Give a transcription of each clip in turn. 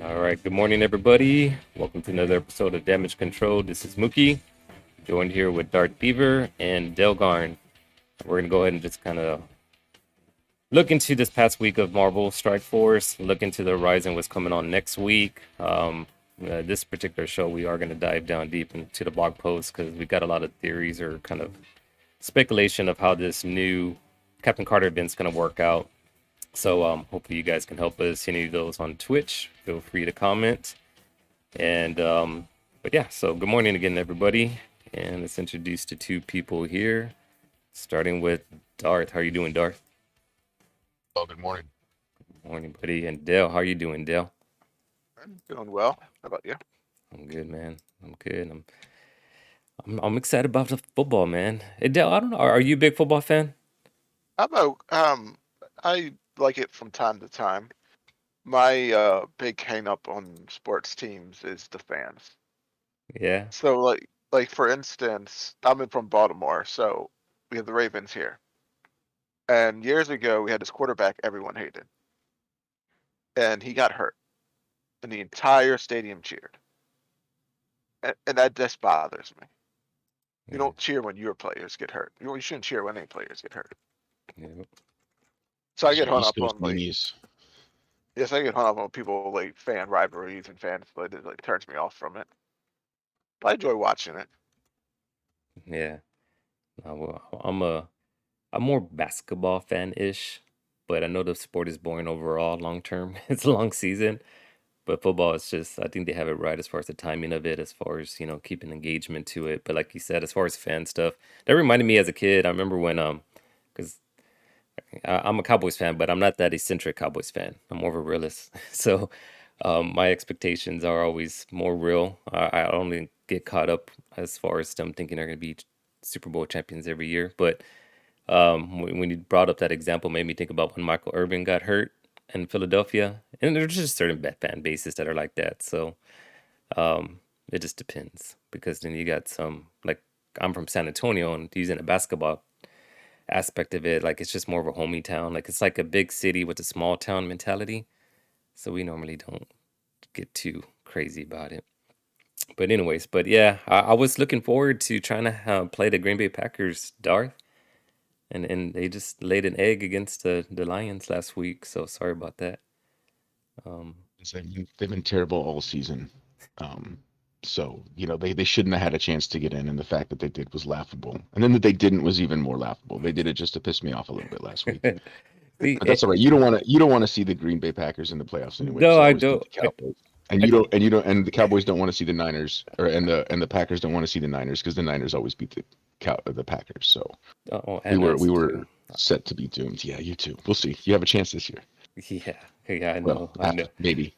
All right, good morning, everybody. Welcome to another episode of Damage Control. This is Mookie, joined here with Darth Beaver and Delgarn. We're going to go ahead and just kind of look into this past week of Marvel Strike Force, look into the horizon, what's coming on next week. This particular show, we are going to dive down deep into the blog post because we got a lot of theories or kind of speculation of how this new Captain Carter event's going to work out. So hopefully you guys can help us. Any of those on Twitch, feel free to comment. And but yeah, so good morning again, everybody. And let's introduce the two people here, starting with Darth. How are you doing, Darth? Oh, good morning. Morning, buddy. And Dale, how are you doing, Dale? I'm doing well. How about you? I'm good, man. I'm good. I'm excited about the football, man. Hey, Dale, I don't know. Are you a big football fan? I'm a, I like it from time to time. My big hang up on sports teams is the fans. Yeah. So like for instance, from Baltimore, so we have the Ravens here. And years ago we had this quarterback everyone hated. And he got hurt. And the entire stadium cheered. And that just bothers me. You Yeah. don't cheer when your players get hurt. You shouldn't cheer when any players get hurt. Yeah. So I These are get hung East up Coast on like meanies. yes, I get hung up on people like fan rivalries and fans, but it like turns me off from it. But I enjoy watching it. Yeah. Well, I'm more basketball fan-ish, but I know the sport is boring overall long term. It's a long season. But football is just, I think they have it right as far as the timing of it, as far as, keeping engagement to it. But like you said, as far as fan stuff, that reminded me as a kid. I remember when, because I'm a Cowboys fan, but I'm not that eccentric Cowboys fan. I'm more of a realist. So my expectations are always more real. I only get caught up as far as them thinking they're going to be Super Bowl champions every year. But when you brought up that example, made me think about when Michael Irvin got hurt in Philadelphia, and there's just certain fan bases that are like that. So it just depends because then you got some like I'm from San Antonio and using a basketball aspect of it, like it's just more of a homey town. Like it's like a big city with a small town mentality. So we normally don't get too crazy about it. But anyways, but yeah, I was looking forward to trying to play the Green Bay Packers, Darth. And they just laid an egg against the Lions last week. So sorry about that. Um, They've been terrible all season. Um, so they shouldn't have had a chance to get in, and the fact that they did was laughable. And then that they didn't was even more laughable. They did it just to piss me off a little bit last week. see, But that's all right. You don't want to see the Green Bay Packers in the playoffs anyway, because no, they I always beat don't. the Cowboys. And I you don't and you don't and the Cowboys don't want to see the Niners, and the Packers don't want to see the Niners because the Niners always beat the Packers. So oh, we and were us we too. were set to be doomed. Yeah, you too. We'll see. You have a chance this year. Yeah, yeah, I Well, know, I after know. maybe.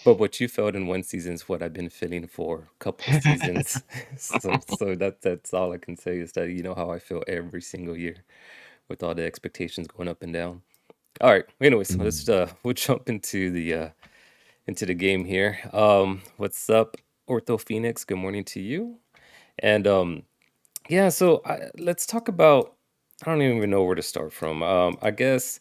But what you felt in one season is what I've been feeling for a couple of seasons. So that's all I can say is that you know how I feel every single year with all the expectations going up and down. All right. Anyways, let's Mm. we'll jump into the game here. What's up, Ortho Phoenix? Good morning to you. And yeah, so let's talk about. I don't even know where to start from. I guess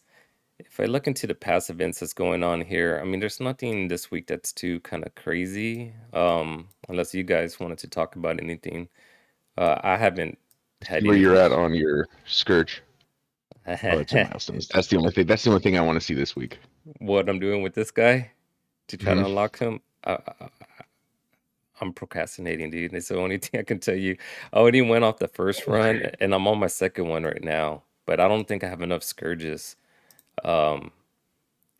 if I look into the past events that's going on here, I mean, there's nothing this week that's too kind of crazy. Unless you guys wanted to talk about anything. I haven't See had where any. you're at on your Scourge. Oh, that's your milestones. That's the only thing. That's the only thing I want to see this week. What I'm doing with this guy to try to Hmm. unlock him. I'm procrastinating, dude. It's the only thing I can tell you. I already went off the first run, and I'm on my second one right now. But I don't think I have enough scourges um,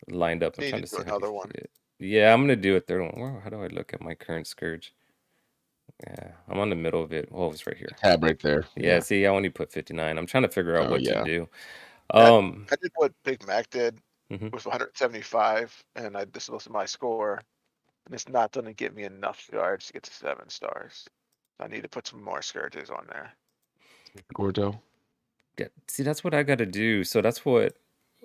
lined up. I'm Need trying to to do see how they another one. fit. Yeah, I'm gonna do a third one. How do I look at my current scourge? Yeah, I'm on the middle of it. Oh, it's right The here. tab right there. Yeah, Yeah. see, I only put 59. I'm trying to figure out Oh what to yeah. do. I, Um, I did what Big Mac did mhm. with 175, and I this was my score, and it's not going to get me enough yards to get to 7 stars. I need to put some more scourges on there. Gordo. Yeah, see, that's what I got to do. So that's what.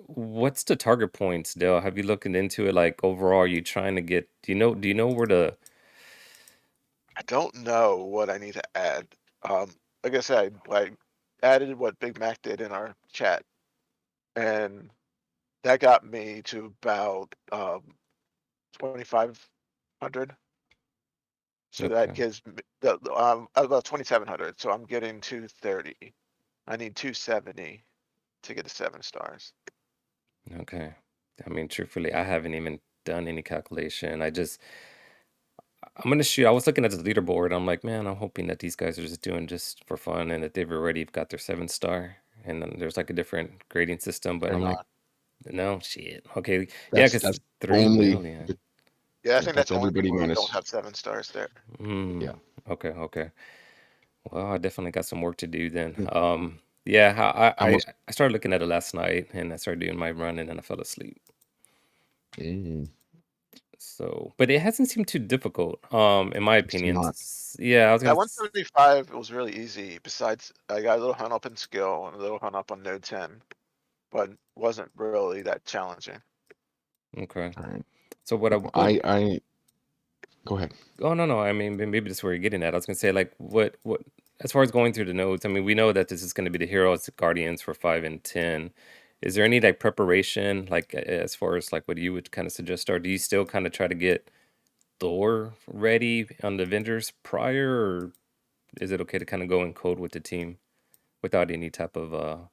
What's the target points, Dale? Have you looked into it? Like overall, are you trying to get? Do you know where the? I don't know what I need to add. Like I said, I added what Big Mac did in our chat, and that got me to about 25. So Okay. that gives me about 2,700. So I'm getting 230. I need 270 to get to 7 stars. Okay. I mean, truthfully, I haven't even done any calculation. I'm gonna shoot. I was looking at the leaderboard. I'm like, man, I'm hoping that these guys are just doing just for fun and that they've already got their 7 star. And then there's like a different grading system. But They're I'm like, not. no, shit. Okay. Yeah, That's because that's 3 only million. Yeah, I yeah, think that's that's the only everybody people who don't minus. have 7 stars there. Yeah. Okay. Okay. Well, I definitely got some work to do then. Yeah. Yeah, How much? I started looking at it last night and I started doing my run and then I fell asleep. Mm, So, but it hasn't seemed too difficult, in my it's opinion. not. Yeah, I was At gonna. 175, it was really easy. Besides, I got a little hung up in skill and a little hung up on node 10, but wasn't really that challenging. Okay. All right. So I go ahead. Oh no, no. I mean, maybe that's where you're getting at. I was gonna say like what as far as going through the nodes. I mean, we know that this is gonna be the heroes guardians for 5 and 10. Is there any like preparation, like as far as like what you would kind of suggest, or do you still kind of try to get Thor ready on the Avengers prior, or is it okay to kind of go in code with the team without any type of what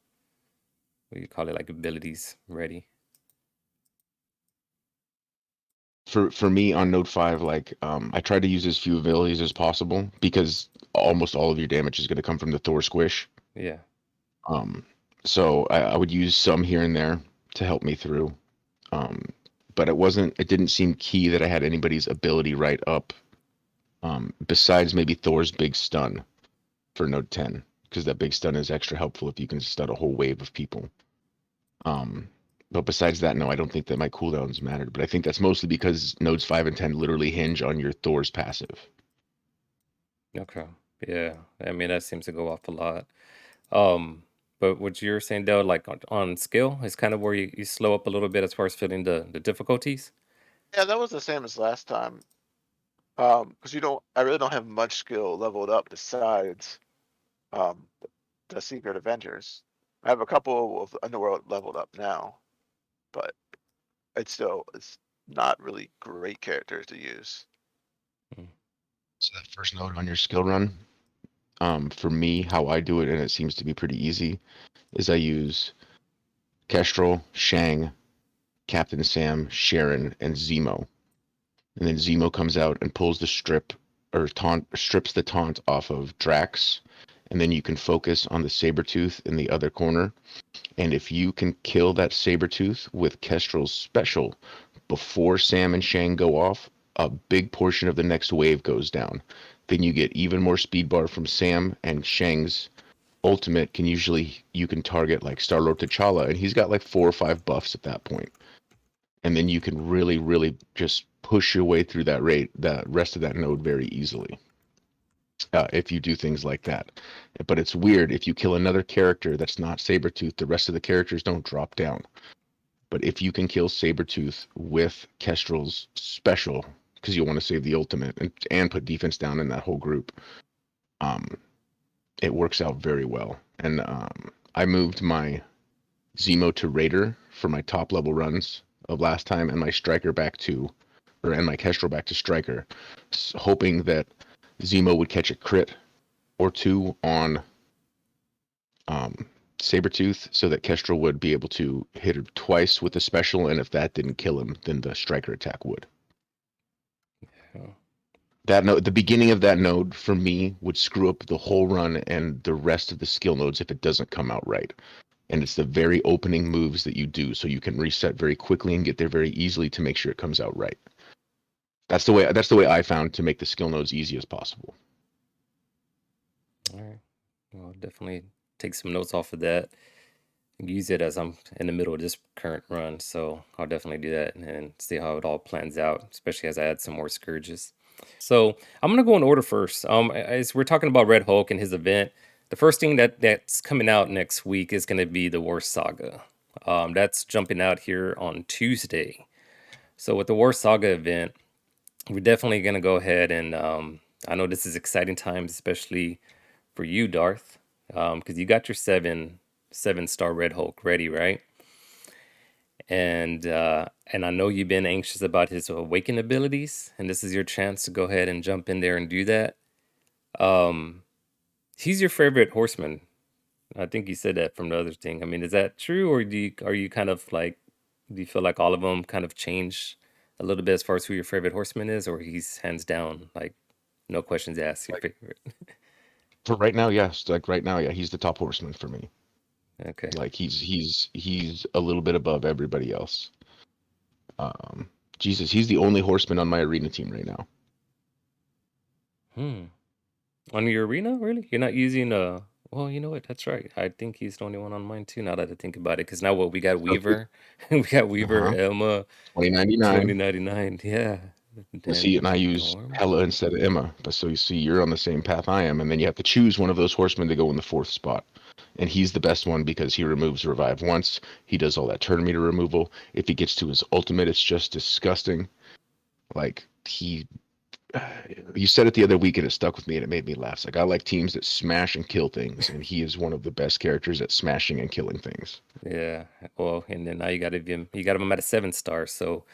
do you call it, like abilities ready? For me on Node 5, like I try to use as few abilities as possible because almost all of your damage is going to come from the Thor squish. Yeah. Um, so I would use some here and there to help me through. Um, but it didn't seem key that I had anybody's ability right up. Besides maybe Thor's big stun for Node 10, because that big stun is extra helpful if you can stun a whole wave of people. Um, but besides that, no, I don't think that my cooldowns mattered. But I think that's mostly because nodes 5 and 10 literally hinge on your Thor's passive. Okay. Yeah. I mean, that seems to go off a lot. Um, but what you're saying though, like on skill, is kind of where you slow up a little bit as far as feeling the difficulties. Yeah, that was the same as last time. Because I really don't have much skill leveled up besides um, the Secret Avengers. I have a couple of Underworld leveled up now, but it's not really great characters to use. Mm. So that first node on your skill run, for me, how I do it, and it seems to be pretty easy, is I use Kestrel, Shang, Captain Sam, Sharon, and Zemo. And then Zemo comes out and pulls the strip or strips the taunt off of Drax, and then you can focus on the Sabretooth in the other corner. And if you can kill that Sabretooth with Kestrel's special before Sam and Shang go off, a big portion of the next wave goes down. Then you get even more speed bar from Sam, and Shang's ultimate you can target like Star-Lord T'Challa, and he's got like 4 or 5 buffs at that point. And then you can really, really just push your way through that rest of that node very easily. If you do things like that. But it's weird, if you kill another character that's not Sabretooth, the rest of the characters don't drop down. But if you can kill Sabretooth with Kestrel's special, because you want to save the ultimate and put defense down in that whole group, um, it works out very well. And I moved my Zemo to Raider for my top level runs of last time, and my Kestrel back to Striker, hoping that Zemo would catch a crit or two on Sabretooth so that Kestrel would be able to hit her twice with the special, and if that didn't kill him, then the Striker attack would. Oh, That node, the beginning of that node for me would screw up the whole run and the rest of the skill nodes if it doesn't come out right. And it's the very opening moves that you do, so you can reset very quickly and get there very easily to make sure it comes out right. That's the way I found to make the skill nodes easy as possible. all right. Well, I'll definitely take some notes off of that. Use it as I'm in the middle of this current run, so I'll definitely do that and see how it all plans out, especially as I add some more scourges. So I'm gonna go in order first. As we're talking about Red Hulk and his event, the first thing that's coming out next week is gonna be the War Saga. That's jumping out here on Tuesday. So with the War Saga event, we're definitely gonna go ahead and I know this is exciting times, especially for you, Darth, because you got your 7 star Red Hulk ready, right? And and I know you've been anxious about his awaken abilities, and this is your chance to go ahead and jump in there and do that. Um, he's your favorite horseman. I think you said that from the other thing. I mean, is that true, or are you kind of like, do you feel like all of them kind of change a little bit as far as who your favorite horseman is, or he's hands down like no questions asked your Like favorite? for right now, yes. Like right now, yeah, he's the top horseman for me. Okay. Like he's a little bit above everybody else. Um, Jesus, he's the only horseman on my arena team right now. Hmm. On your arena, really? You're not using well, you know what? That's right. I think he's the only one on mine too. Now that I think about it, because now what we got So, Weaver, we got Weaver, uh-huh. Emma, 2099. 2099. Yeah, See, and and I use Storm. Hela instead of Emma. But so you see, you're on the same path I am, and then you have to choose one of those horsemen to go in the fourth spot. And he's the best one because he removes revive once. He does all that turn meter removal. If he gets to his ultimate, it's just disgusting. Like you said it the other week, and it stuck with me, and it made me laugh. It's like I like teams that smash and kill things, and he is one of the best characters at smashing and killing things. Yeah. Well, and then now you got him at a 7 star. So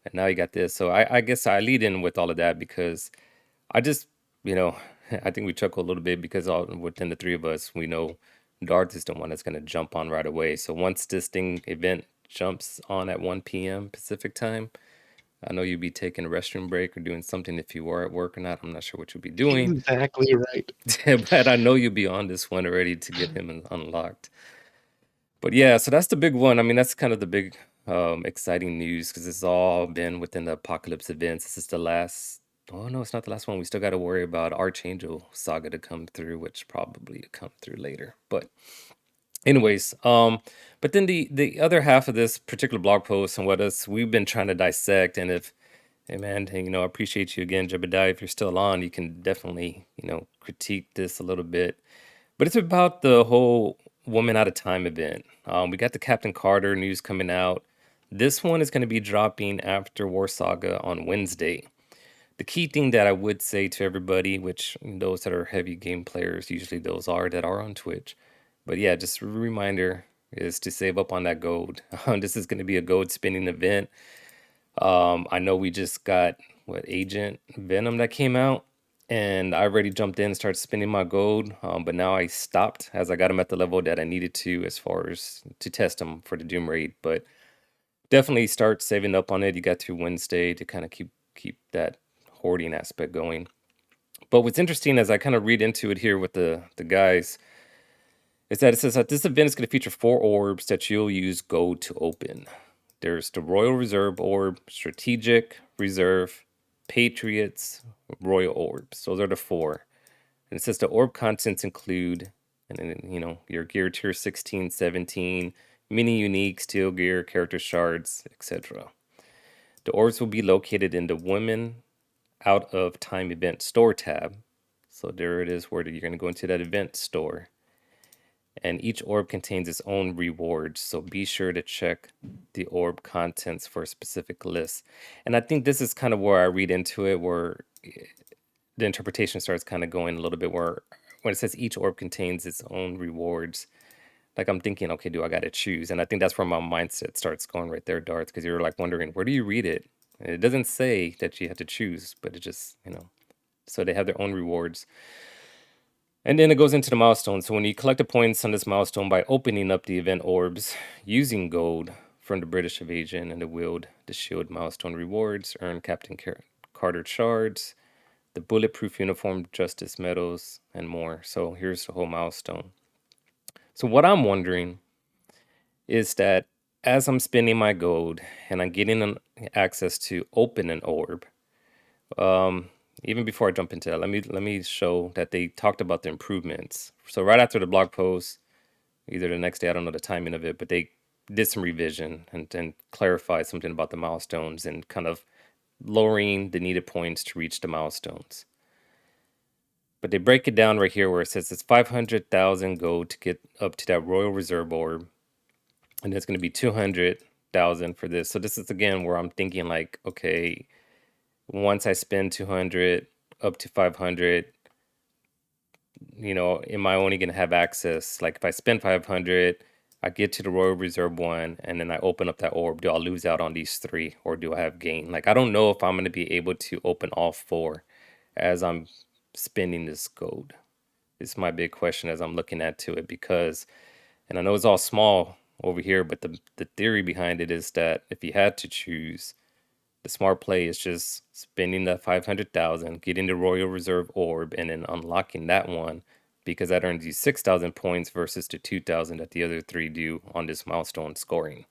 and now you got this. So I guess I lead in with all of that because I just, you know, I think we chuckle a little bit because all within the three of us, we know Darth is the one that's going to jump on right away. So once this thing event jumps on at 1 p.m. Pacific time, I know you'd be taking a restroom break or doing something if you were at work or not. I'm not sure what you'd be doing, Exactly right. but I know you'll be on this one already to get him unlocked. But yeah, so that's the big one. I mean, that's kind of the big exciting news because it's all been within the apocalypse events. This is the last. Oh no, it's not the last one. We still got to worry about Archangel Saga to come through, which probably will come through later. But anyways, but then the other half of this particular blog post and what us we've been trying to dissect, and if hey man, hey, I appreciate you again, Jebediah. If you're still on, you can definitely critique this a little bit. But it's about the whole Woman Out of Time event. We got the Captain Carter news coming out. This one is going to be dropping after War Saga on Wednesday. The key thing that I would say to everybody, which those that are heavy game players, usually those are that are on Twitch. But yeah, just a reminder is to save up on that gold. This is going to be a gold spinning event. I know we just got Agent Venom that came out, and I already jumped in and started spending my gold. But now I stopped as I got him at the level that I needed to, as far as to test him for the Doom Raid. But definitely start saving up on it. You got through Wednesday to kind of keep that hoarding aspect going. But what's interesting as I kind of read into it here with the guys is that it says that this event is going to feature 4 orbs that you'll use gold to open. There's the Royal Reserve Orb, Strategic Reserve, Patriots, Royal Orbs. Those are the 4. And it says the orb contents include, and then, your gear tier 16, 17, mini unique, steel gear, character shards, etc. The orbs will be located in the Women Out of Time event store tab. So there it is where you're going to go into that event store. And each orb contains its own rewards, so be sure to check the orb contents for a specific list. And I think this is kind of where I read into it, where the interpretation starts kind of going a little bit, where when it says each orb contains its own rewards, like I'm thinking, okay, do I got to choose? And I think that's where my mindset starts going right there, Darth, because you're like wondering, where do you read it? And it doesn't say that you have to choose, but it just, so they have their own rewards. And then it goes into the milestone. So when you collect the points on this milestone by opening up the event orbs using gold from the British Invasion and the Wield the Shield milestone rewards, earn Captain Carter shards, the Bulletproof Uniform Justice medals, and more. So here's the whole milestone. So what I'm wondering is that as I'm spending my gold and I'm getting access to open an orb, even before I jump into that, let me show that they talked about the improvements. So right after the blog post, either the next day, I don't know the timing of it, but they did some revision and clarified something about the milestones and kind of lowering the needed points to reach the milestones. But they break it down right here where it says it's 500,000 gold to get up to that Royal Reserve Orb, and it's going to be 200,000 for this. So this is again where I'm thinking like, okay, once I spend 200 up to 500, am I only going to have access? Like if I spend 500, I get to the Royal Reserve one, and then I open up that orb. Do I lose out on these three, or do I have gain? Like, I don't know if I'm going to be able to open all four as I'm spending this gold. It's my big question as I'm looking at to it because, and I know it's all small over here, but the theory behind it is that if you had to choose, the smart play is just spending that 500,000, getting the Royal Reserve orb, and then unlocking that one because that earns you 6,000 points versus the 2,000 that the other three do on this milestone scoring.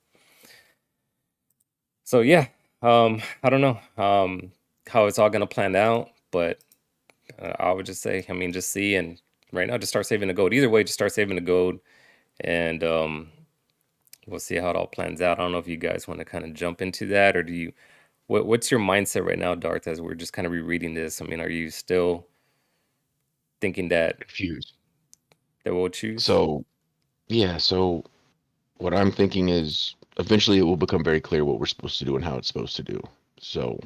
So yeah, I don't know how it's all gonna plan out, but I would just say, I mean, just see and right now just start saving the gold. Either way, just start saving the gold, and we'll see how it all plans out. I don't know if you guys want to kind of jump into that, or do you? What's your mindset right now, Darth? As we're just kind of rereading this, I mean, are you still thinking that Confused. we'll choose? So yeah, so what I'm thinking is eventually it will become very clear what we're supposed to do and how it's supposed to do. So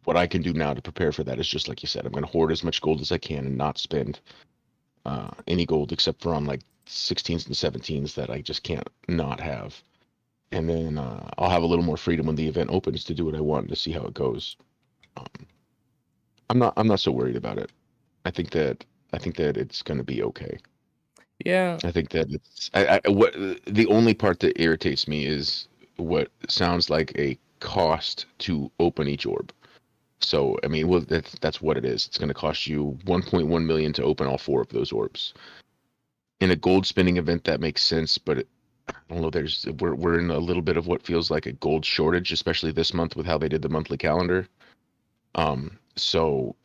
what I can do now to prepare for that is just like you said, I'm going to hoard as much gold as I can and not spend any gold except for on like 16s and 17s that I just can't not have. And then I'll have a little more freedom when the event opens to do what I want to see how it goes. Um, I'm not so worried about it. I think that it's going to be okay. Yeah, I think that it's what the only part that irritates me is what sounds like a cost to open each orb. So I mean, well, that's what it is. It's going to cost you 1.1 million to open all four of those orbs. In a gold spinning event, that makes sense, but I don't know. We're in a little bit of what feels like a gold shortage, especially this month with how they did the monthly calendar. So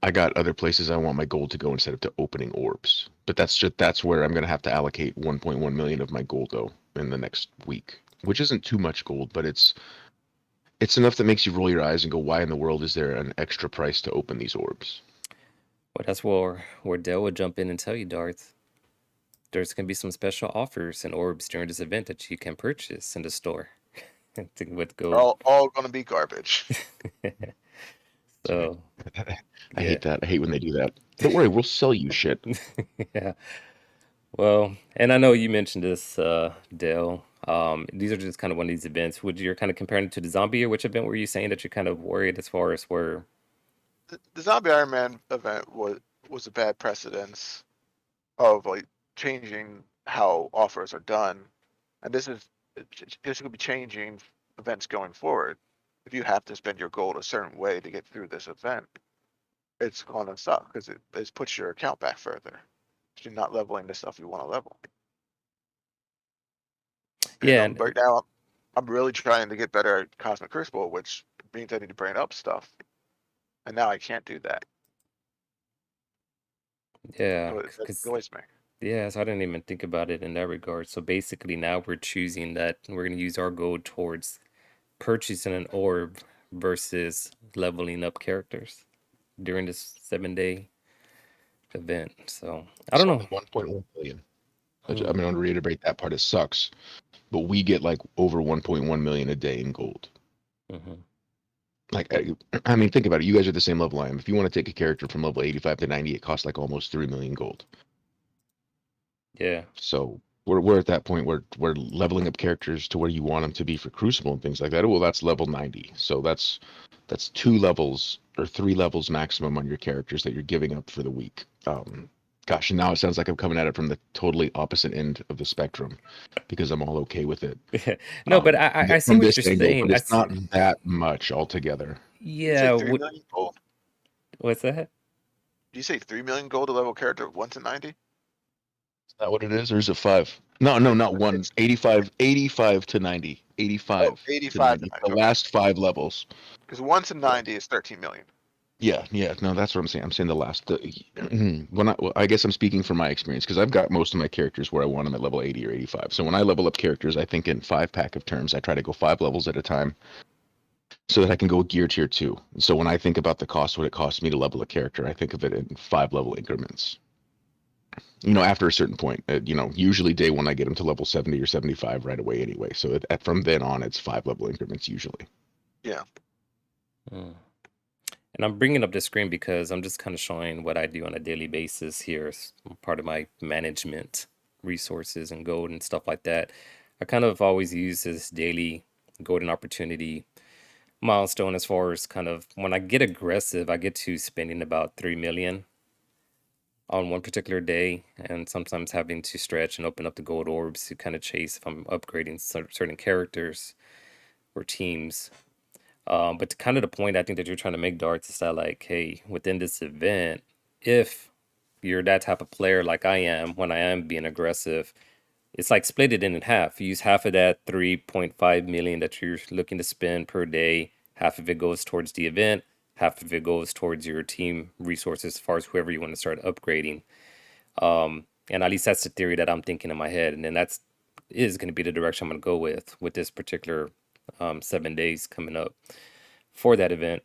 I got other places I want my gold to go instead of to opening orbs. But that's where I'm gonna have to allocate 1.1 million of my gold though in the next week, which isn't too much gold, but it's enough that makes you roll your eyes and go, why in the world is there an extra price to open these orbs? well, that's where Dell would jump in and tell you, Darth. There's gonna be some special offers and orbs during this event that you can purchase in the store with They're gold. all going to be garbage. Sorry. So I yeah, hate that. I hate when they do that. Don't worry, we'll sell you shit. yeah. Well, and I know you mentioned this, Dale. These are just kind of one of these events. Would you're kind of comparing it to the zombie, or which event were you saying that you're kind of worried as far as where? The Zombie Iron Man event was a bad precedence of like changing how offers are done, and this could be changing events going forward. If you have to spend your gold a certain way to get through this event, it's gonna suck because it puts your account back further. You're not leveling the stuff you want to level. And Yeah, and right now, I'm really trying to get better at Cosmic Crucible, which means I need to brain up stuff, and now I can't do that. yeah, So it because annoys me. yeah, so I didn't even think about it in that regard. So basically, now we're choosing that we're going to use our gold towards purchasing an orb versus leveling up characters during this 7 day event. So I It's don't know. only 1.1 million. I Hmm. mean, I want to reiterate that part. It sucks, but we get like over 1.1 million a day in gold. Hmm. Like, I mean, think about it. You guys are the same level I am. If you want to take a character from level 85 to 90, it costs like almost 3 million gold. Yeah, So we're at that point where we're leveling up characters to where you want them to be for Crucible and things like that. Well, that's level 90. So that's 2 levels or 3 levels maximum on your characters that you're giving up for the week. Gosh, and now it sounds like I'm coming at it from the totally opposite end of the spectrum because I'm all okay with it. no, but I see From what this you're angle, saying. but it's not that much altogether. Did you say Yeah, 3 million gold? what's that? Did you say 3 million gold to level character 1 to 90? Is that what it is, or is it 5? No, no, not one. It's 85 to 90. 85 to 85 to 90. 90. The Okay, last 5 levels. because 1 to 90 So is 13 million. yeah, yeah. No, that's what I'm saying. I'm saying the last. Well, I guess I'm speaking from my experience because I've got most of my characters where I want them at level 80 or 85. So when I level up characters, I think in 5 pack of terms. I try to go 5 levels at a time so that I can go gear tier 2. So when I think about the cost, what it costs me to level a character, I think of it in 5 level increments. After a certain point, usually day one I get them to level 70 or 75 right away anyway. So from then on, it's 5 level increments usually. Yeah. Mm. And I'm bringing up the screen because I'm just kind of showing what I do on a daily basis here as part of my management resources and gold and stuff like that. I kind of always use this daily golden opportunity milestone as far as kind of when I get aggressive, I get to spending about 3 million on one particular day, and sometimes having to stretch and open up the gold orbs to kind of chase if I'm upgrading certain characters or teams. But to kind of the point I think that you're trying to make, Darts, is that like, hey, within this event, if you're that type of player like I am, when I am being aggressive, it's like split it in half. You use half of that 3.5 million that you're looking to spend per day. Half of it goes towards the event. Half of it goes towards your team resources as far as whoever you want to start upgrading. And at least that's the theory that I'm thinking in my head. And then that's is going to be the direction I'm going to go with this particular 7 days coming up for that event.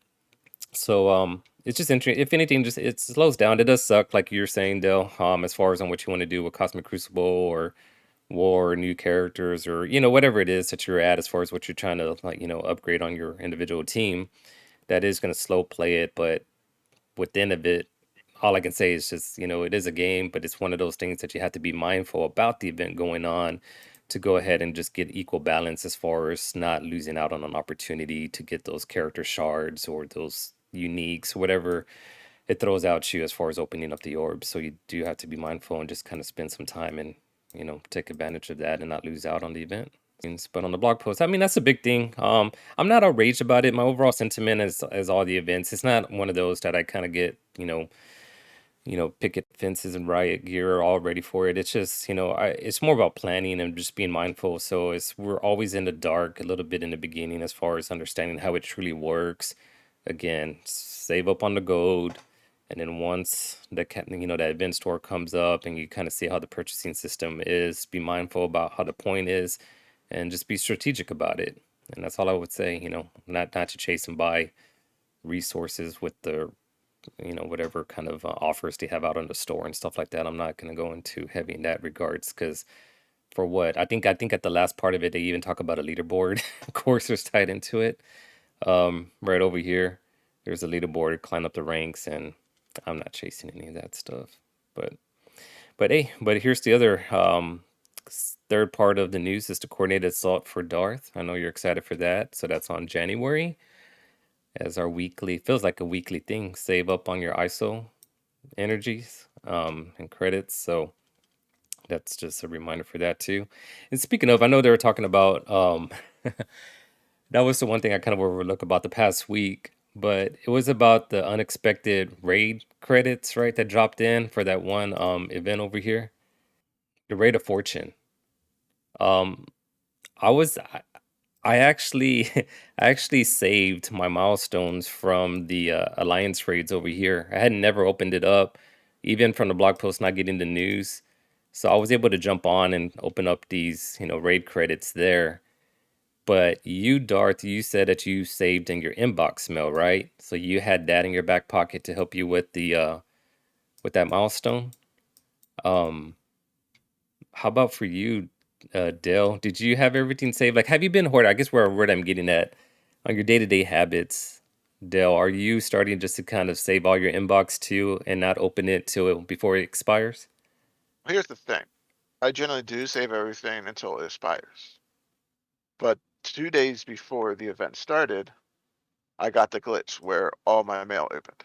So it's just interesting. If anything, just it slows down. It does suck, like you're saying, Dale. As far as on what you want to do with Cosmic Crucible or War, or new characters, or whatever it is that you're at, as far as what you're trying to like upgrade on your individual team. That is going to slow play it, but within of it, all I can say is just, it is a game, but it's one of those things that you have to be mindful about the event going on to go ahead and just get equal balance as far as not losing out on an opportunity to get those character shards or those uniques, whatever it throws out you as far as opening up the orb. So you do have to be mindful and just kind of spend some time and, take advantage of that and not lose out on the event. But on the blog post, I mean, that's a big thing. I'm not outraged about it. My overall sentiment as all the events, it's not one of those that I kind of get, picket fences and riot gear all ready for it. It's just, it's more about planning and just being mindful. So we're always in the dark a little bit in the beginning as far as understanding how it truly works. Again, save up on the gold. And then once that event store comes up and you kind of see how the purchasing system is, be mindful about how the point is and just be strategic about it. And that's all I would say, not to chase and buy resources with the whatever kind of offers they have out on the store and stuff like that. I'm not going to go into heavy in that regards because for what I think at the last part of it, they even talk about a leaderboard. Coursers tied into it. Right over here, there's a leaderboard, climb up the ranks, and I'm not chasing any of that stuff. But here's the other third part of the news is the coordinated assault for Darth. I know you're excited for that. So that's on January. As our weekly, feels like a weekly thing. Save up on your ISO energies and credits. So that's just a reminder for that too. And speaking of, I know they were talking about that was the one thing I kind of overlooked about the past week, but it was about the unexpected raid credits, right? That dropped in for that one event over here, the Raid of Fortune. Um, I was I actually I actually saved my milestones from the alliance raids over here. I had never opened it up, even from the blog post not getting the news. So I was able to jump on and open up these, raid credits there. But you, Darth, you said that you saved in your inbox mail, right? So you had that in your back pocket to help you with the with that milestone. Um, how about for you, Dale? Did you have everything saved? Like, have you been hoarding? I guess where I'm getting at on your day-to-day habits, Dale, are you starting just to kind of save all your inbox too and not open it before it expires? Here's the thing. I generally do save everything until it expires. But 2 days before the event started, I got the glitch where all my mail opened.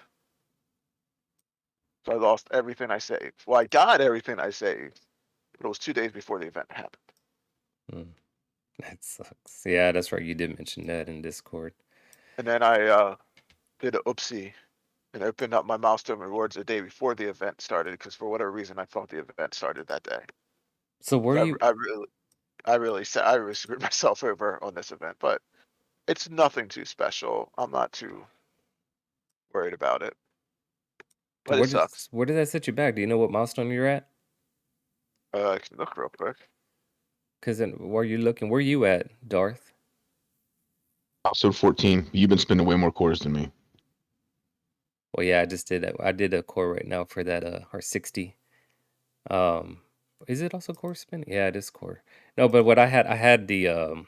So I lost everything I saved. Well, I got everything I saved, but it was 2 days before the event happened. Hmm, that sucks. Yeah, that's right. You did mention that in Discord. And then I did an oopsie and opened up my milestone rewards the day before the event started because for whatever reason I thought the event started that day. So were So you? I really screwed myself over on this event, but it's nothing too special. I'm not too worried about it, but it sucks. Where did that set you back? Do you know what milestone you're at? I can look real quick. Because then, where you looking? Where you at, Darth? Episode 14. You've been spending way more quarters than me. Well, yeah, I just did. I did a core right now for that R60. Um, is it also core spin? Yeah, it is core. No, but what I had the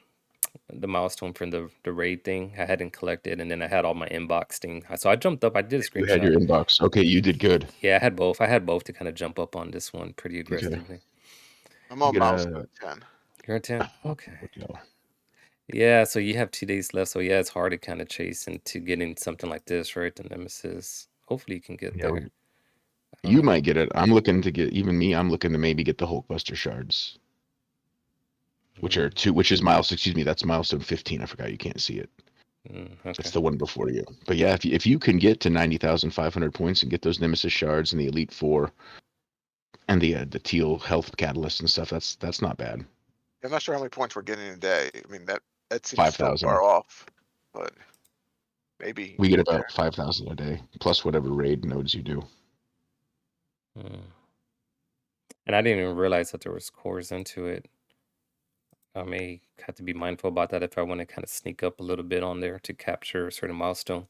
milestone from the raid thing. I hadn't collected, and then I had all my inbox thing. So I jumped up. I did a You had your screenshot. inbox. Okay, you did good. Yeah, I had both. I had both to kind of jump up on this one pretty Okay. aggressively. I'm You on get milestone 10. You're at 10? there Okay. we go. Yeah, so you have 2 days left, so yeah, it's hard to kinda chase into getting something like this, right? The Nemesis. Hopefully you can get Yeah, there. I don't you know. might get it. I'm looking to get, even me, I'm looking to maybe get the Hulkbuster shards, which is excuse me, that's milestone 15. I forgot you can't see it. Okay. It's the one before you. But yeah, if you can get to 90,500 points and get those Nemesis shards and the Elite Four and the teal health catalyst and stuff, that's not bad. I'm not sure how many points we're getting a day. I mean, that seems still 5,000. far off, but maybe We get there. about 5,000 a day plus whatever raid nodes you do. And I didn't even realize that there was cores into it. I may have to be mindful about that if I want to kind of sneak up a little bit on there to capture a certain milestone.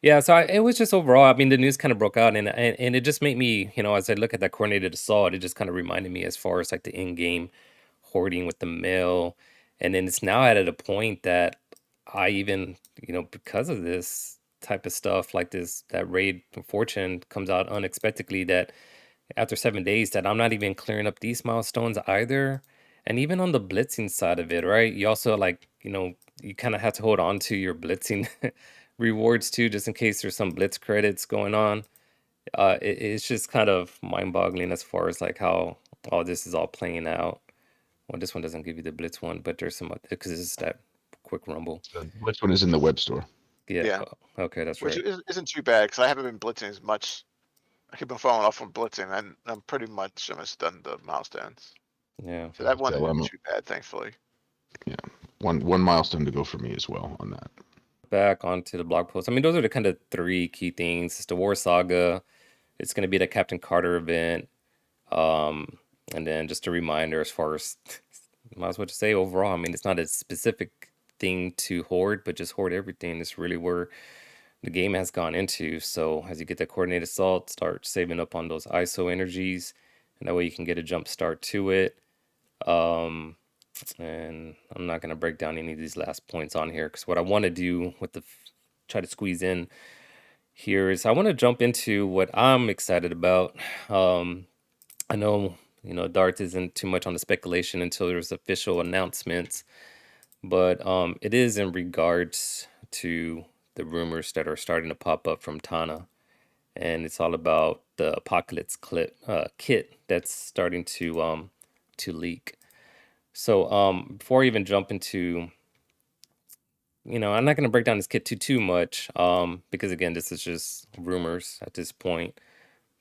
Yeah, so it was just overall, I mean, the news kind of broke out and it just made me, as I look at that coordinated assault, it just kind of reminded me as far as like the in-game hoarding with the mail. And then it's now at a point that I even, because of this type of stuff like this, that raid fortune comes out unexpectedly that after 7 days that I'm not even clearing up these milestones either. And even on the blitzing side of it, right? You also like, you kind of have to hold on to your blitzing rewards too, just in case there's some blitz credits going on. It's just kind of mind-boggling as far as like how all this is all playing out. Well, this one doesn't give you the blitz one, but there's some because it's that quick rumble. Which one is in the web store? Yeah. Yeah. Okay, that's Which right. isn't too bad because I haven't been blitzing as much. I keep on falling off from blitzing, and I'm pretty much almost done the milestones. Yeah. So that one So isn't too bad, thankfully. one milestone to go for me as well on that. Back onto the blog post. I mean, those are the kind of 3 key things. It's the War Saga. It's going to be the Captain Carter event. And then just a reminder as far as, might as well just say overall, I mean, it's not a specific thing to hoard, but just hoard everything. It's really where the game has gone into. So as you get that coordinated assault, start saving up on those ISO energies, and that way you can get a jump start to it. And I'm not going to break down any of these last points on here because what I want to do with try to squeeze in here is I want to jump into what I'm excited about. I know, Dart isn't too much on the speculation until there's official announcements, but it is in regards to the rumors that are starting to pop up from Tauna, and it's all about the Apocalypse kit that's starting to leak. So before I even jump into, I'm not going to break down this kit too much because again, this is just rumors at this point.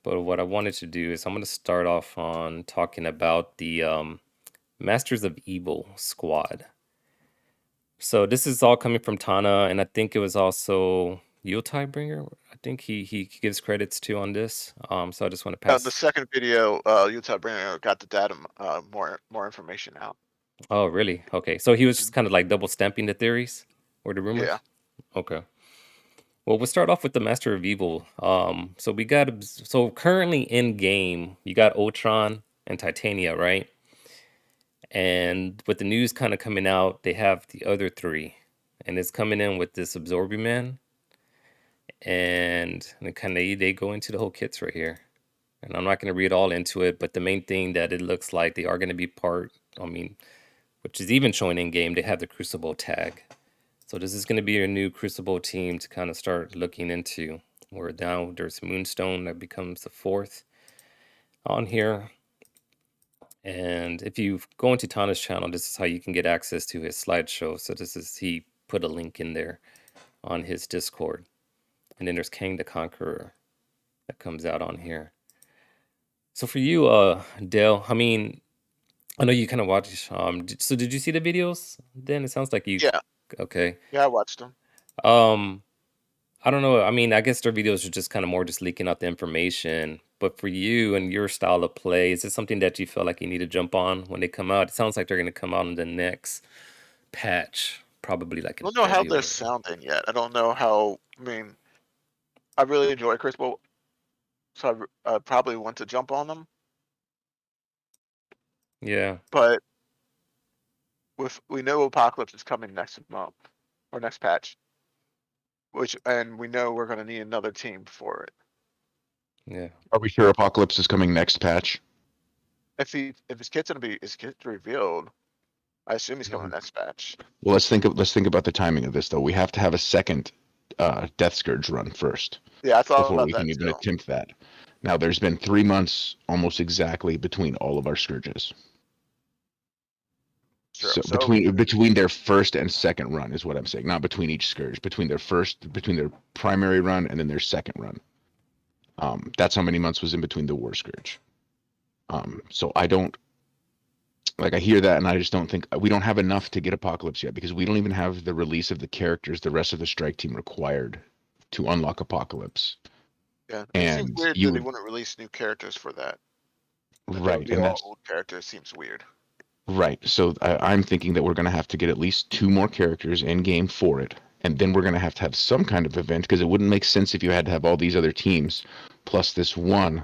But what I wanted to do is I'm going to start off on talking about the Masters of Evil squad. So this is all coming from Tana, and I think it was also Bringer. I think he gives credits to on this. So I just want to The pass. second video, Utah Bringer got the data, more information out. Oh, really? Okay. So he was just kind of like double stamping the theories or the rumors. Yeah. Okay. Well, we'll start off with the Master of Evil. So currently in game, you got Ultron and Titania, right? And with the news kind of coming out, they have the other 3, and it's coming in with this Absorbing Man, and kind of they go into the whole kits right here. And I'm not going to read all into it, but the main thing that it looks like they are going to be part, I mean, which is even showing in game, they have the Crucible tag. So this is going to be a new Crucible team to kind of start looking into. Where now there's Moonstone that becomes the 4th on here. And if you go into Tana's channel, this is how you can get access to his slideshow. So he put a link in there on his Discord. And then there's Kang the Conqueror that comes out on here. So for you, Dale, I mean, I know you kind of watch. So did you see the videos? Then it sounds like you. Yeah. Okay. Yeah, I watched them. I don't know. I mean, I guess their videos are just kind of more just leaking out the information. But for you and your style of play, is it something that you feel like you need to jump on when they come out? It sounds like they're going to come out in the next patch, probably like I in don't know how they're February. sounding yet. I don't know how. I mean, I really enjoy Crucible, so I probably want to jump on them. Yeah. But we know Apocalypse is coming next month or next patch, and we know we're going to need another team for it. Yeah. Are we sure Apocalypse is coming next patch? if his kit's gonna be his kit's revealed, I assume he's coming Mhm. next patch. Well, let's think about the timing of this though. We have to have a second Death Scourge run first Yeah, I thought before about we can that even too. attempt that. Now, there's been 3 months almost exactly between all of our scourges. True. So So between their first and second run is what I'm saying, not between each scourge. Between their primary run and then their second run. That's how many months was in between the War Scourge. So I don't like I hear that and I just don't think we don't have enough to get Apocalypse yet because we don't even have the release of the characters the rest of the strike team required to unlock Apocalypse. yeah, it seems And weird you that they would wouldn't release new characters for that. That they would right, be and all that's old characters seems weird. right. So I'm thinking that we're going to have to get at least 2 more characters in game for it, and then we're going to have some kind of event because it wouldn't make sense if you had to have all these other teams plus this one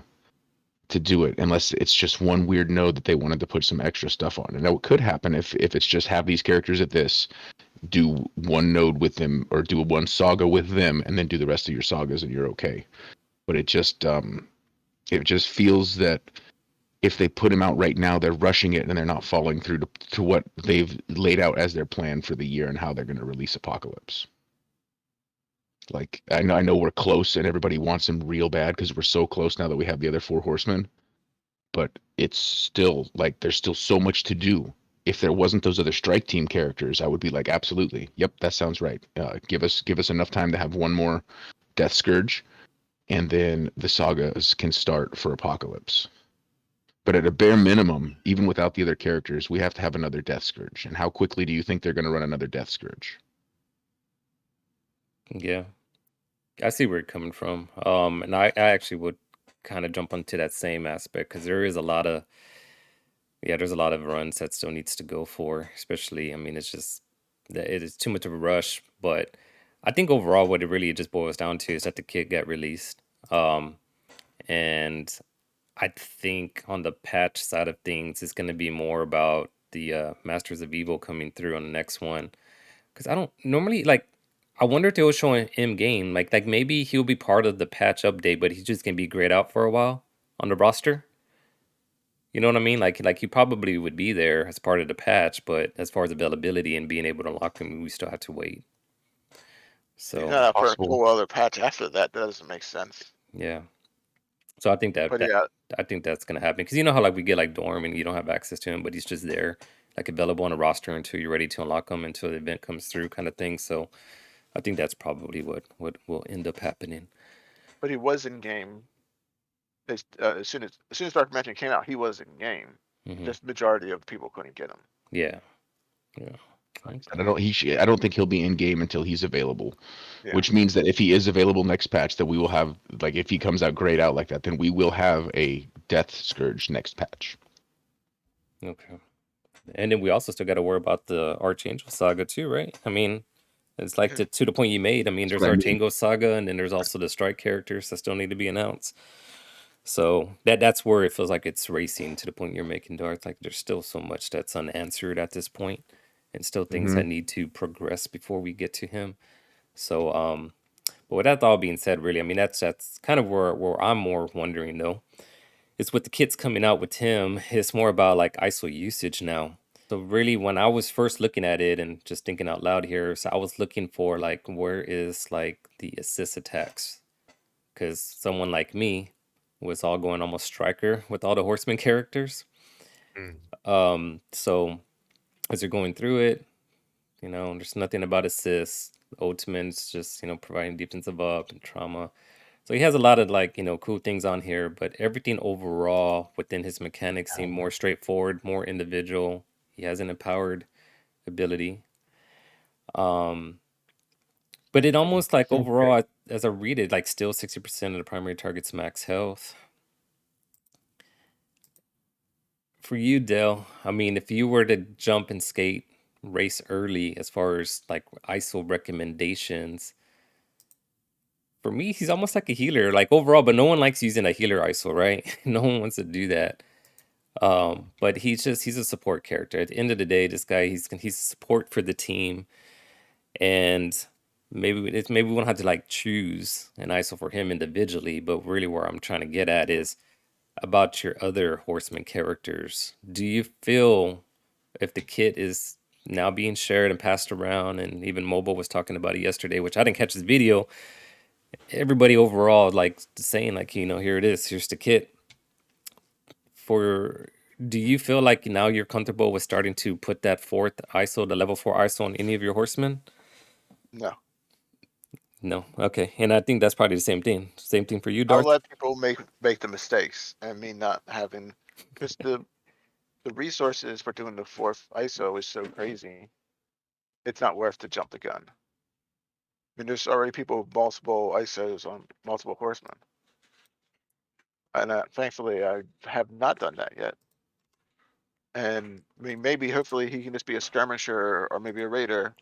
to do it, unless it's just one weird node that they wanted to put some extra stuff on. And that could happen if it's just have these characters at this, do one node with them, or do one saga with them, and then do the rest of your sagas, and you're okay. But it just feels that if they put him out right now, they're rushing it and they're not following through to what they've laid out as their plan for the year and how they're going to release Apocalypse. Like I know we're close and everybody wants him real bad because we're so close now that we have the other four horsemen, but it's still like there's still so much to do. If there wasn't those other strike team characters, I would be like, absolutely, yep, that sounds right. Give us enough time to have one more Death Scourge, and then the sagas can start for Apocalypse. But at a bare minimum, even without the other characters, we have to have another Death Scourge. And how quickly do you think they're going to run another Death Scourge? Yeah, I see where you're coming from. And I actually would kind of jump onto that same aspect because there is a lot of there's a lot of runs that still needs to go for, especially, I mean, it's just that it is too much of a rush. But I think overall, what it really just boils down to is that the kit got released. Um, and I think on the patch side of things, it's going to be more about the Masters of Evil coming through on the next one. Because I don't normally like. I wonder if they will show him in game. Like maybe he'll be part of the patch update, but he's just gonna be grayed out for a while on the roster. You know what I mean? Like he probably would be there as part of the patch, but as far as availability and being able to unlock him, we still have to wait. He's So not out for a Possible. whole other patch after that. That doesn't make sense. yeah. So I think But yeah, I think that's gonna happen because you know how like we get like Dorm and you don't have access to him, but he's just there, like available on a roster until you're ready to unlock him until the event comes through, kind of thing. So I think that's probably what will end up happening. but he was in game. As soon as Dark Mansion came out, he was in game. Hmm. Just majority of people couldn't get him. Yeah. Yeah. I Okay. don't. I don't think he'll be in game until he's available. Yeah. Which means that if he is available next patch, that we will have like if he comes out grayed out like that, then we will have a Death Scourge next patch. Okay. And then we also still got to worry about the Archangel saga too, right? I mean, it's like to the point you made. I mean, That's there's what I mean. Archangel saga, and then there's also the strike characters that still need to be announced. So that's where it feels like it's racing to the point you're making, Darth. Like there's still so much that's unanswered at this point, and still things Hmm. that need to progress before we get to him. So, but with that all being said, really, I mean that's kind of where I'm more wondering though. It's with the kits coming out with him, it's more about like ISO usage now. So really when I was first looking at it and just thinking out loud here, so I was looking for like where is like the assist attacks? Because someone like me was all going almost striker with all the horseman characters. Mm. So as you're going through it, there's nothing about assists. Ultimate's just, providing defensive up and trauma. So he has a lot of like, cool things on here, but everything overall within his mechanics seem more straightforward, more individual. He has an empowered ability. Um, but it almost like overall, as I read it, like still 60% of the primary target's max health. For you, Dell, I mean, if you were to jump and skate race early as far as like ISO recommendations, for me, he's almost like a healer, like overall, but no one likes using a healer ISO, right? No one wants to do that. But he's a support character. At the end of the day, this guy he's support for the team, and maybe we won't have to like choose an ISO for him individually. But really, where I'm trying to get at is about your other horseman characters. Do you feel if the kit is now being shared and passed around, and even Mobile was talking about it yesterday, which I didn't catch this video, everybody overall like saying like, here it is, here's the kit for. Do you feel like now you're comfortable with starting to put that fourth ISO, the level 4 ISO on any of your horsemen? No, No. Okay. And I think that's probably the same thing. Same thing for you, I'll Darth? let people make the mistakes, and me not having, because the resources for doing the fourth ISO is so crazy. It's not worth to jump the gun. I mean, there's already people with multiple ISOs on multiple horsemen, and thankfully I have not done that yet. And I mean, maybe hopefully he can just be a skirmisher or maybe a raider,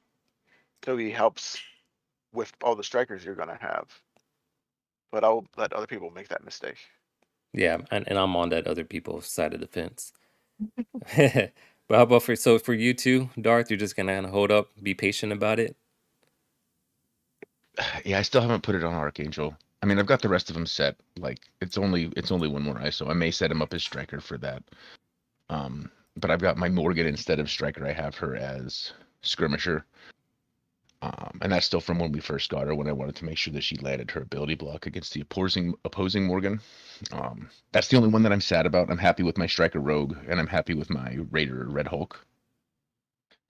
so he helps with all the strikers you're gonna have. But I'll let other people make that mistake. Yeah, and I'm on that other people's side of the fence. But how about for you too, Darth? You're just gonna kind of hold up, be patient about it. Yeah, I still haven't put it on Archangel. I mean, I've got the rest of them set. Like it's only one more ISO. I may set him up as striker for that. But I've got my Morgan instead of striker. I have her as skirmisher. And that's still from when we first got her, when I wanted to make sure that she landed her ability block against the opposing Morgan. That's the only one that I'm sad about. I'm happy with my striker rogue, and I'm happy with my raider Red Hulk.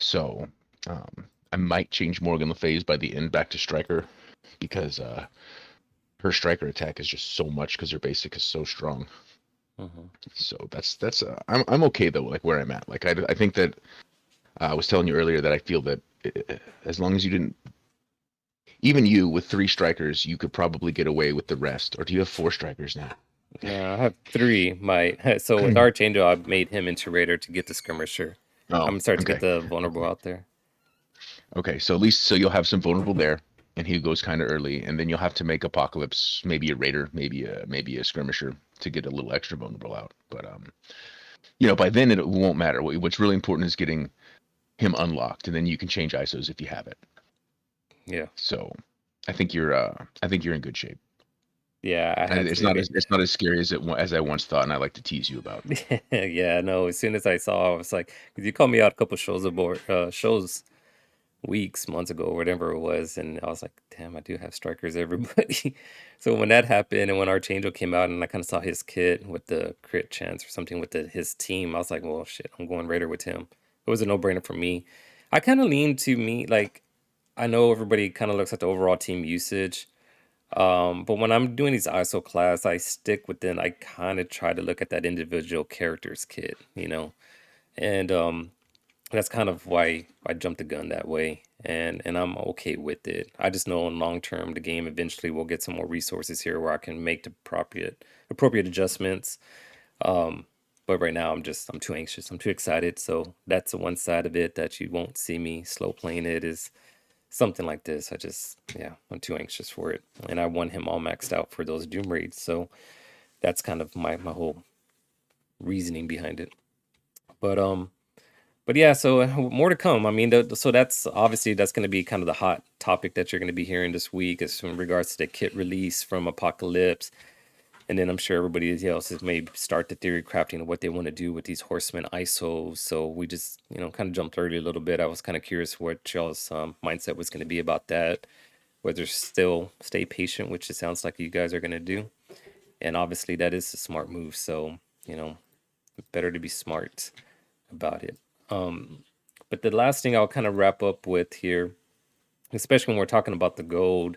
So I might change Morgan Le Fay's by the end back to striker, because her striker attack is just so much because her basic is so strong. Mhm. So that's I'm okay though, like where I'm at. Like I think that I was telling you earlier that I feel that as long as you didn't, even you with 3 strikers, you could probably get away with the rest. Or do you have 4 strikers now? No, I have three. So with Archangel, I made him into Raider to get the skirmisher. Oh, I'm starting to get okay. the vulnerable out there. Okay, so at least so you'll have some vulnerable there, and he goes kind of early, and then you'll have to make Apocalypse maybe a raider, maybe a skirmisher to get a little extra vulnerable out. But by then it won't matter. What's really important is getting him unlocked, and then you can change ISOs if you have it. Yeah, So I think you're in good shape. yeah, I And had it's to. not as scary as I once thought, and I like to tease you about. Yeah, no. As soon as I saw, I was like, because you called me out a couple shows weeks, months ago, whatever it was, and I was like, damn, I do have strikers, everybody. So when that happened, and when Archangel came out, and I kind of saw his kit with the crit chance or something with his team, I was like, well, shit, I'm going Raider with him. It was a no brainer for me. I kind of lean to me like I know everybody kind of looks at the overall team usage. But when I'm doing these ISO class, I stick within. I kind of try to look at that individual character's kit. And that's kind of why I jumped the gun that way, and I'm okay with it. I just know in long term, the game eventually will get some more resources here where I can make the appropriate adjustments. Um, but right now, I'm too anxious. I'm too excited. So that's the one side of it that you won't see me slow playing it is something like this. I'm too anxious for it, and I want him all maxed out for those Doom raids. So that's kind of my whole reasoning behind it. But But yeah, so more to come. I mean, so that's obviously that's going to be kind of the hot topic that you're going to be hearing this week, is in regards to the kit release from Apocalypse, and then I'm sure everybody else is maybe start the theory crafting of what they want to do with these Horsemen ISOs. So we just kind of jumped early a little bit. I was kind of curious what y'all's mindset was going to be about that. Whether still stay patient, which it sounds like you guys are going to do, and obviously that is a smart move. So better to be smart about it. But the last thing I'll kind of wrap up with here, especially when we're talking about the gold,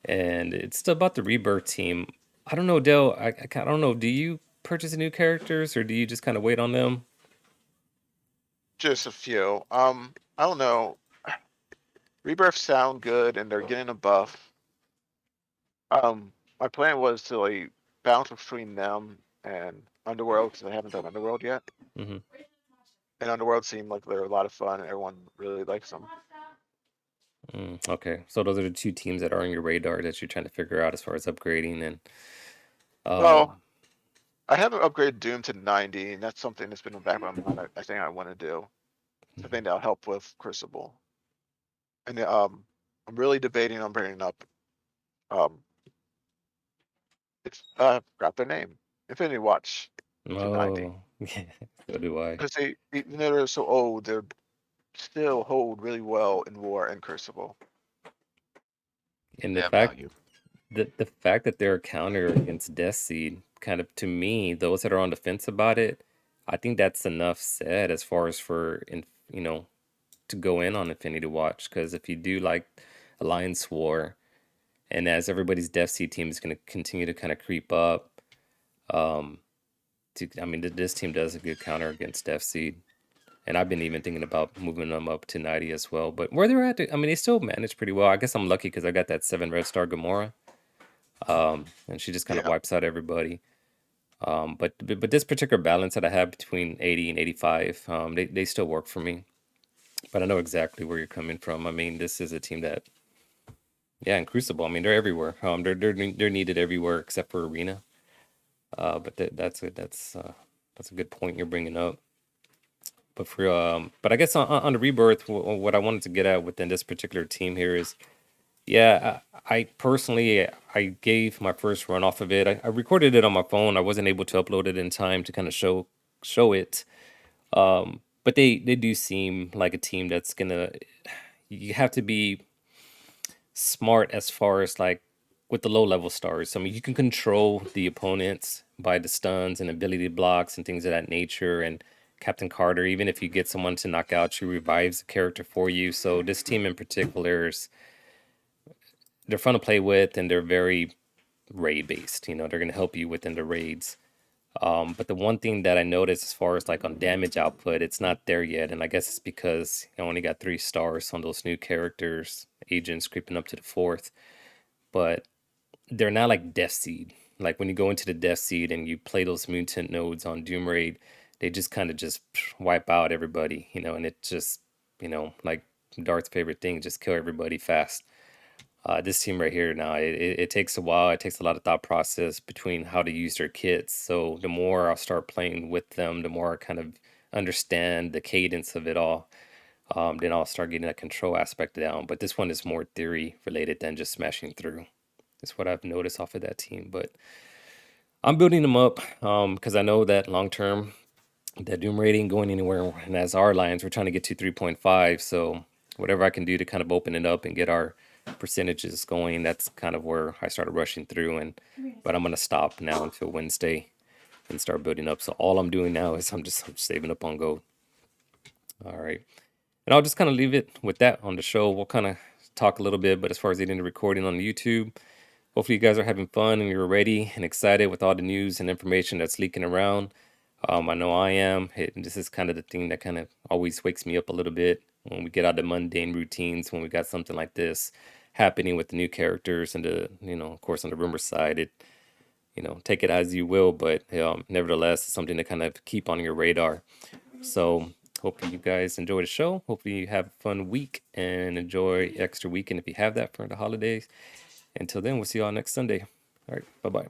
and it's still about the Rebirth team. I don't know, Dell. I don't know. Do you purchase new characters or do you just kind of wait on them? Just a few. I don't know. Rebirth sound good, and they're getting a buff. My plan was to like bounce between them and Underworld, because I haven't done Underworld yet. Hmm. And Underworld seemed like they're a lot of fun, and everyone really likes them. Okay, so those are the two teams that are on your radar that you're trying to figure out as far as upgrading and Well, um. I haven't upgraded Doom to 90, and that's something that's been in the back of my mind. I think I want to do. I think that'll help with Crucible. And I'm really debating on bringing up it's forgot their name. Infinity Watch to 90. Oh, yeah, so do I. Because they, even though they're so old, they're still hold really well in War and Crucible. And They the have fact value. the fact that they're a counter against Death Seed, kind of to me, those that are on the fence about it, I think that's enough said as far as you know, to go in on Infinity Watch. Because if you do like Alliance War, and as everybody's Death Seed team is going to continue to kind of creep up, um, I mean, this team does a good counter against Death Seed. And I've been even thinking about moving them up to 90 as well. But where they're at, I mean, they still manage pretty well. I guess I'm lucky because I got that 7 red star Gamora. And she just kind of Yeah. wipes out everybody. But this particular balance that I have between 80 and 85, they still work for me. But I know exactly where you're coming from. I mean, this is a team that, yeah, in Crucible, I mean, they're everywhere. They're needed everywhere except for Arena. But that's a good point you're bringing up. But I guess on the Rebirth, what I wanted to get at within this particular team here is, yeah, I personally I gave my first run off of it. I recorded it on my phone. I wasn't able to upload it in time to kind of show it. But they do seem like a team that's gonna. You have to be smart as far as like with the low level stars. I mean, you can control the opponents by the stuns and ability blocks and things of that nature. And Captain Carter, even if you get someone to knock out, she revives the character for you. So this team in particular is they're fun to play with and they're very raid based. You know, they're gonna help you within the raids. But the one thing that I noticed as far as like on damage output, it's not there yet. And I guess it's because I only got 3 stars on those new characters, agents creeping up to the 4th. But they're not like Death Seed. Like when you go into the Death Seed and you play those mutant nodes on Doom Raid, they just kind of just wipe out everybody, you know, and it just, you know, like Darth's favorite thing, just kill everybody fast. This team right here now, it takes a while. It takes a lot of thought process between how to use their kits. So the more I'll start playing with them, the more I kind of understand the cadence of it all. Then I'll start getting that control aspect down. But this one is more theory related than just smashing through. That's what I've noticed off of that team. But I'm building them up because I know that long term, that Doom rating going anywhere. And as our Lions, we're trying to get to 3.5. So whatever I can do to kind of open it up and get our percentages going, that's kind of where I started rushing through. But I'm gonna stop now until Wednesday and start building up. So all I'm doing now is I'm saving up on gold. All right. And I'll just kind of leave it with that on the show. We'll kind of talk a little bit, but as far as getting the recording on YouTube, hopefully you guys are having fun and you're ready and excited with all the news and information that's leaking around. I know I am. This is kind of the thing that kind of always wakes me up a little bit when we get out of the mundane routines, when we got something like this happening with the new characters and the, you know, of course on the rumor side, you know, take it as you will, but nevertheless, it's something to kind of keep on your radar. So hopefully you guys enjoy the show. Hopefully you have a fun week and enjoy extra weekend if you have that for the holidays. Until then, we'll see y'all next Sunday. All right, bye-bye.